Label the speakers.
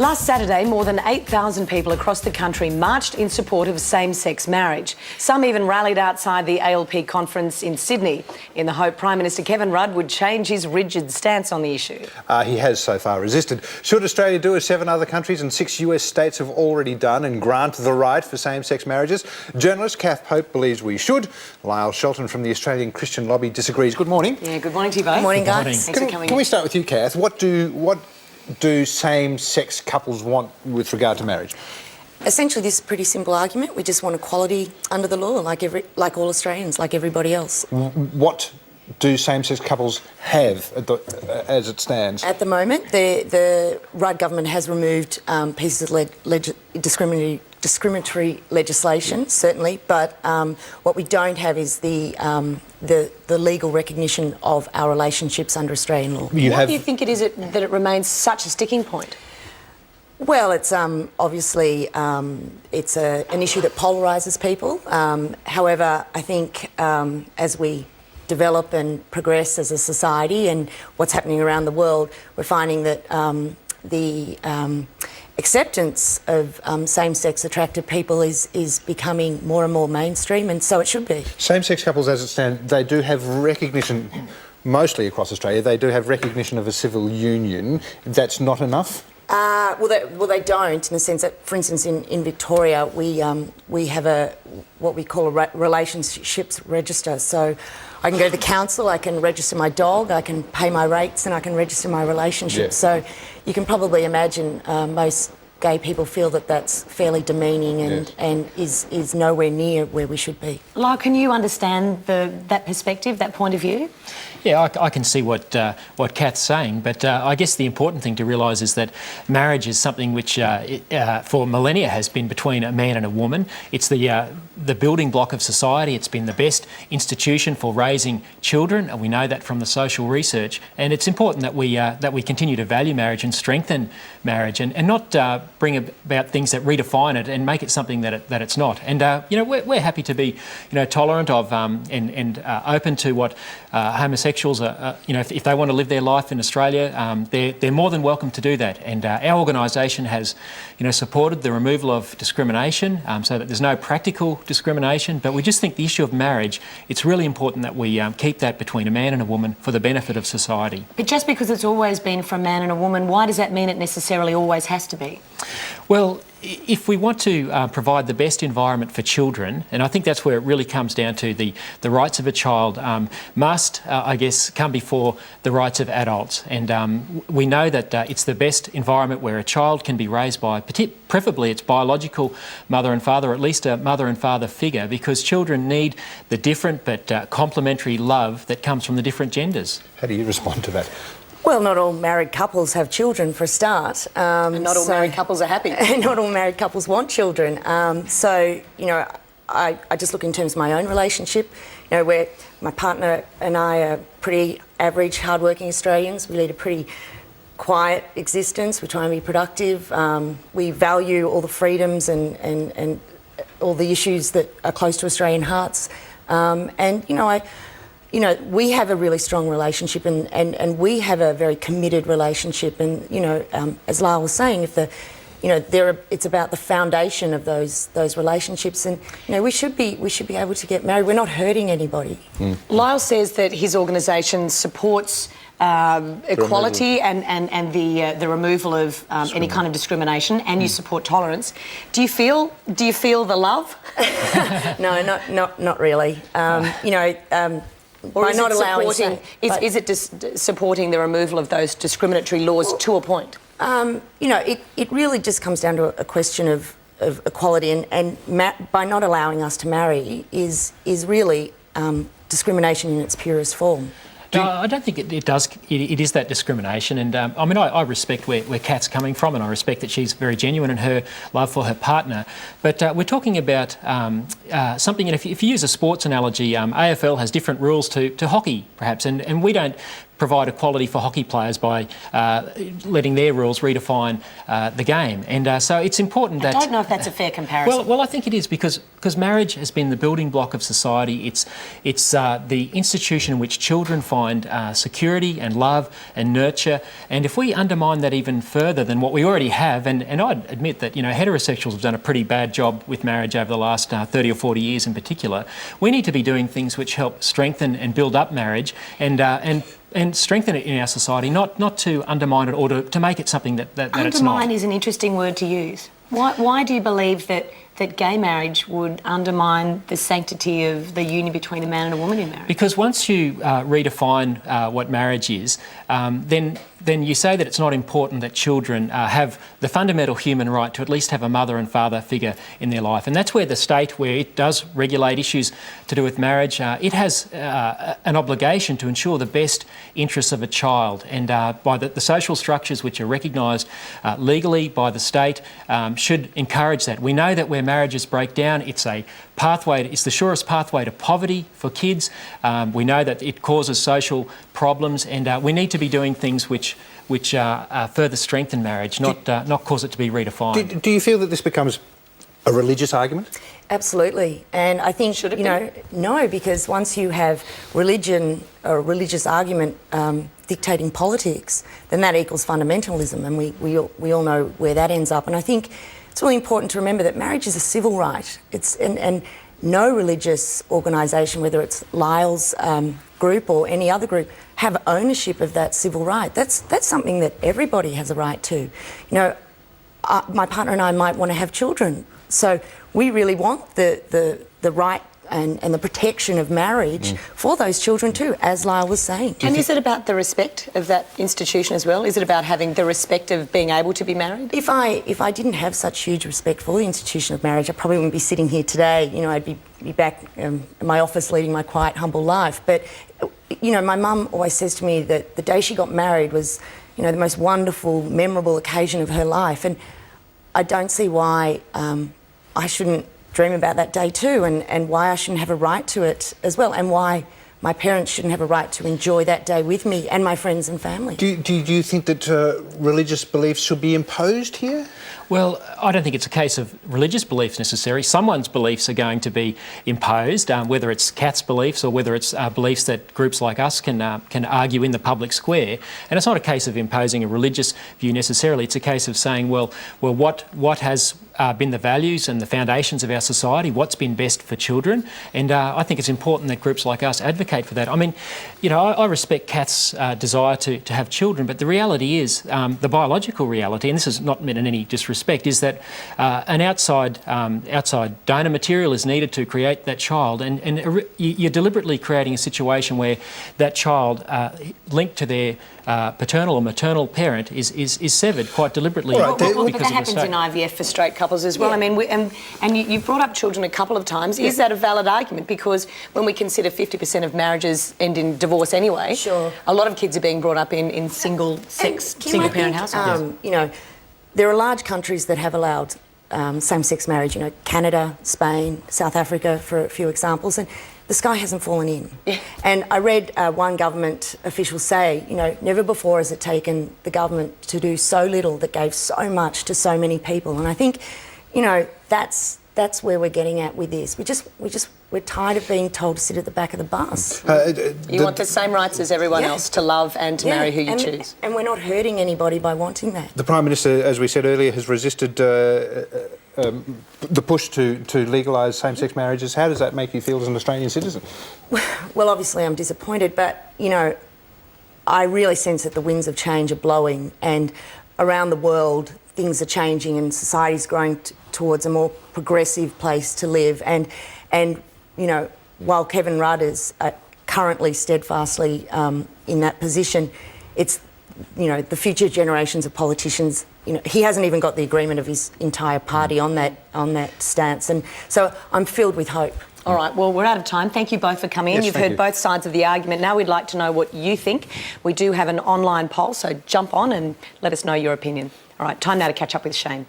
Speaker 1: Last Saturday, more than 8,000 people across the country marched in support of same-sex marriage. Some even rallied outside the ALP conference in Sydney in the hope Prime Minister Kevin Rudd would change his rigid stance on the issue.
Speaker 2: He has so far resisted. Should Australia do as 7 other countries and 6 US states have already done and grant the right for same-sex marriages? Journalist Cath Pope believes we should. Lyle Shelton from the Australian Christian Lobby disagrees. Good morning.
Speaker 1: Yeah, good morning to you both.
Speaker 3: Good morning, guys.
Speaker 1: Thanks for coming
Speaker 2: Can we start with you, Cath? What do same-sex couples want with regard to marriage?
Speaker 3: Essentially, this is a pretty simple argument. We just want equality under the law, like all Australians, like everybody else.
Speaker 2: What do same-sex couples have as it stands?
Speaker 3: At the moment, the Rudd government has removed pieces of discriminatory legislation, certainly, but what we don't have is the legal recognition of our relationships under Australian law.
Speaker 1: Why do you think it is that it remains such a sticking point?
Speaker 3: Well, it's obviously it's an issue that polarises people. However, I think as we develop and progress as a society and what's happening around the world, we're finding that the acceptance of same-sex attracted people is becoming more and more mainstream, and so it should be.
Speaker 2: Same-sex couples, as it stands, they do have recognition, mostly across Australia, they do have recognition of a civil union. That's not enough?
Speaker 3: Well, they don't, in the sense that, for instance, in Victoria, we have what we call a relationships register. So I can go to the council, I can register my dog, I can pay my rates, and I can register my relationship.
Speaker 2: Yeah.
Speaker 3: So you can probably imagine most gay people feel that that's fairly demeaning and is nowhere near where we should be.
Speaker 1: Lyle, can you understand that perspective, that point of view?
Speaker 4: Yeah, I can see what Cath's saying, but I guess the important thing to realise is that marriage is something which for millennia has been between a man and a woman. It's the building block of society. It's been the best institution for raising children, and we know that from the social research. And it's important that we continue to value marriage and strengthen marriage, and not bring about things that redefine it and make it something that it's not. And we're happy to be tolerant of and open to what homosexuals are, if they want to live their life in Australia, they're more than welcome to do that. And our organisation has, supported the removal of discrimination, so that there's no practical discrimination. But we just think the issue of marriage, it's really important that we keep that between a man and a woman for the benefit of society.
Speaker 1: But just because it's always been for a man and a woman, why does that mean it necessarily always has to be?
Speaker 4: Well, if we want to provide the best environment for children, and I think that's where it really comes down to the rights of a child must, I guess, come before the rights of adults. And we know that it's the best environment where a child can be raised by, preferably its biological mother and father, or at least a mother and father figure, because children need the different but complementary love that comes from the different genders.
Speaker 2: How do you respond to that?
Speaker 3: Well, not all married couples have children, for a start.
Speaker 1: And not all married couples are happy.
Speaker 3: And not all married couples want children. I just look in terms of my own relationship, where my partner and I are pretty average, hardworking Australians. We lead a pretty quiet existence. We try and be productive. We value all the freedoms and all the issues that are close to Australian hearts. We have a really strong relationship and we have a very committed relationship. And, as Lyle was saying, it's about the foundation of those relationships, and we should be able to get married. We're not hurting anybody.
Speaker 1: Lyle says that his organisation supports equality and the removal of any kind of discrimination, and you support tolerance. Do you feel the love?
Speaker 3: No, not really.
Speaker 1: Or
Speaker 3: by
Speaker 1: is
Speaker 3: not
Speaker 1: it
Speaker 3: allowing
Speaker 1: is it just supporting the removal of those discriminatory laws to a point?
Speaker 3: It really just comes down to a question of equality, and by not allowing us to marry is really discrimination in its purest form.
Speaker 4: No, I don't think it does. It is that discrimination, and I respect where Cath's coming from, and I respect that she's very genuine in her love for her partner. But we're talking about something, and if you use a sports analogy, AFL has different rules to hockey, perhaps, and we don't provide equality for hockey players by letting their rules redefine the game. And so it's important that...
Speaker 1: I don't know if that's a fair comparison.
Speaker 4: Well, I think it is because marriage has been the building block of society. It's the institution in which children find security and love and nurture. And if we undermine that even further than what we already have, and I'd admit that, you know, heterosexuals have done a pretty bad job with marriage over the last 30 or 40 years in particular, we need to be doing things which help strengthen and build up marriage and strengthen it in our society, not to undermine it or to make it something that it's not.
Speaker 1: Undermine is an interesting word to use. Why do you believe that gay marriage would undermine the sanctity of the union between a man and a woman in marriage?
Speaker 4: Because once you redefine what marriage is, then you say that it's not important that children have the fundamental human right to at least have a mother and father figure in their life. And that's where the state, where it does regulate issues to do with marriage, it has an obligation to ensure the best interests of a child. And by the social structures which are recognised legally by the state should encourage that. We know that where marriages break down, it's a pathway. It's the surest pathway to poverty for kids. We know that it causes social problems, and we need to be doing things which further strengthen marriage, not cause it to be redefined.
Speaker 2: Do you feel that this becomes a religious argument?
Speaker 3: Absolutely. And I think,
Speaker 1: Should it
Speaker 3: you know, no, because once you have religion or a religious argument dictating politics, then that equals fundamentalism, and we all know where that ends up. And I think it's really important to remember that marriage is a civil right. And no religious organisation, whether it's Lyle's group or any other group, have ownership of that civil right. That's something that everybody has a right to. You know, my partner and I might want to have children, so we really want the right and the protection of marriage for those children too, as Lyle was saying.
Speaker 1: And is it about the respect of that institution as well? Is it about having the respect of being able to be married?
Speaker 3: If I didn't have such huge respect for the institution of marriage, I probably wouldn't be sitting here today. You know, I'd be back in my office leading my quiet, humble life. But, you know, my mum always says to me that the day she got married was, you know, the most wonderful, memorable occasion of her life. And I don't see why I shouldn't dream about that day too, and why I shouldn't have a right to it as well, and why my parents shouldn't have a right to enjoy that day with me and my friends and family.
Speaker 2: Do you think that religious beliefs should be imposed here?
Speaker 4: Well, I don't think it's a case of religious beliefs necessarily. Someone's beliefs are going to be imposed, whether it's Cath's beliefs or whether it's beliefs that groups like us can argue in the public square. And it's not a case of imposing a religious view necessarily. It's a case of saying, well, what has been the values and the foundations of our society, what's been best for children, and I think it's important that groups like us advocate for that. I mean, you know, I respect Cath's desire to have children, but the reality is, the biological reality, and this is not meant in any disrespect, is that an outside donor material is needed to create that child, and you're deliberately creating a situation where that child linked to their paternal or maternal parent is severed quite deliberately.
Speaker 2: Right,
Speaker 1: but that happens in IVF for straight couples as well.
Speaker 3: Yeah.
Speaker 1: I mean, and you've brought up children a couple of times. Is that a valid argument? Because when we consider 50% of marriages end in divorce anyway,
Speaker 3: sure,
Speaker 1: a lot of kids are being brought up in single-parent households.
Speaker 3: You know, there are large countries that have allowed same-sex marriage. You know, Canada, Spain, South Africa, for a few examples, and the sky hasn't fallen in.
Speaker 1: Yeah.
Speaker 3: And I read one government official say, you know, never before has it taken the government to do so little that gave so much to so many people. And I think, you know, that's where we're getting at with this. We're tired of being told to sit at the back of the bus.
Speaker 1: You want the same rights as everyone else to love and to marry who you choose.
Speaker 3: And we're not hurting anybody by wanting that.
Speaker 2: The Prime Minister, as we said earlier, has resisted the push to legalise same-sex marriages. How does that make you feel as an Australian citizen?
Speaker 3: Well, obviously I'm disappointed, but, you know, I really sense that the winds of change are blowing, and around the world things are changing and society's growing towards a more progressive place to live. And you know, while Kevin Rudd is currently steadfastly in that position, it's, you know, the future generations of politicians, you know, he hasn't even got the agreement of his entire party on that stance. And so I'm filled with hope.
Speaker 1: All right, well, we're out of time. Thank you both for coming in.
Speaker 2: Yes,
Speaker 1: You've heard both sides of the argument. Now we'd like to know what you think. We do have an online poll, so jump on and let us know your opinion. All right, time now to catch up with Shane.